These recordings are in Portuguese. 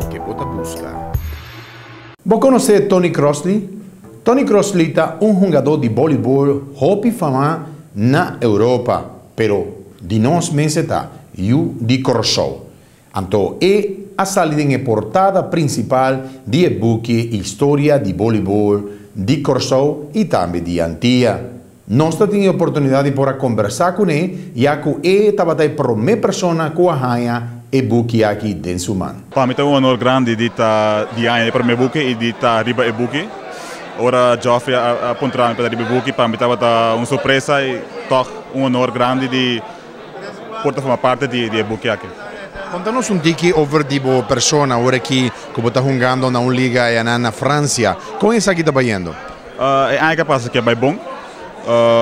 que bota busca. Vos conhece Tony Crossley? Tony Crossley é jogador de voleibol muito famoso na Europa, pero de nós meses está de Corso. Então, a salida em portada principal de book História de voleibol de Corso e também de Antia. Nós temos a oportunidade de conversar com ele, já que ele estava para a primeira pessoa que a e-book aqui dentro do mundo. Para mim é honor grande de estar de para meu book e de estar riba e-book. Ora Geoffrey apontar para riba e-book, para mim estava uma surpresa e toch honor grande de poder fazer parte de e-book aqui. Conta-nos tiki over di persona ora que está jogando na liga e na França. Como é isso aqui está indo? É aí que passa que é bem bom.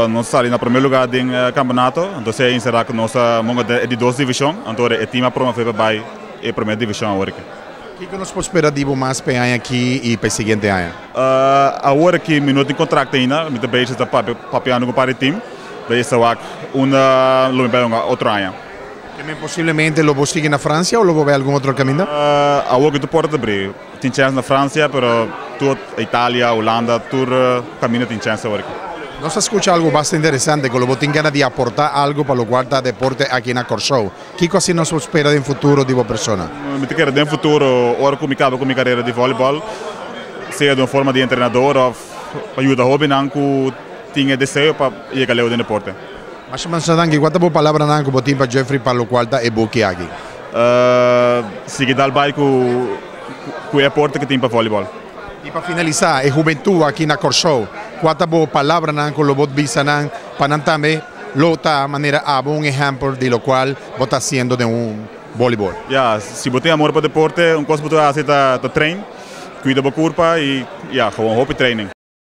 Nós estamos no primeiro lugar do campeonato, então se encerrar que nossa monga de 2 divisões, então o time promoveu para a primeira divisão agora. O que nós podemos esperar de mais para aqui e para o seguinte ano? Agora que minuto de contrato ainda, muito bem está papiando com o time, vai ser uma outro ano. Possivelmente lo vos sigue na França ou lo vos vê algum outro caminho? Agora que tu pode abrir, tem chance na França, mas toda a Itália, Holanda, todo caminho tem chance agora. Nós escuta algo bastante interessante, que você tem ganas de aportar algo para o quarta deporte aqui na Corso. O que assim nós espera no futuro de uma pessoa? Eu quero no futuro, ora que acabo com minha carreira de voleibol, seja de uma forma de treinador ou ajuda hobby, que tenha desejo para chegar ao deporte. Mas anche quanta boa palavra nanco botin para Geoffrey para o quarta e book aqui. Se dá o com o esporte que tem para voleibol. E para finalizar, a juventude aqui na Corso, quanta boa palavra nanco lo bot bisa nan para também lota maneira a um exemplo de lo qual bota sendo de voleibol. Se você tem amor para o deporte, coisa que você faz é treinar, cuida da corpo e gewoon hobby training.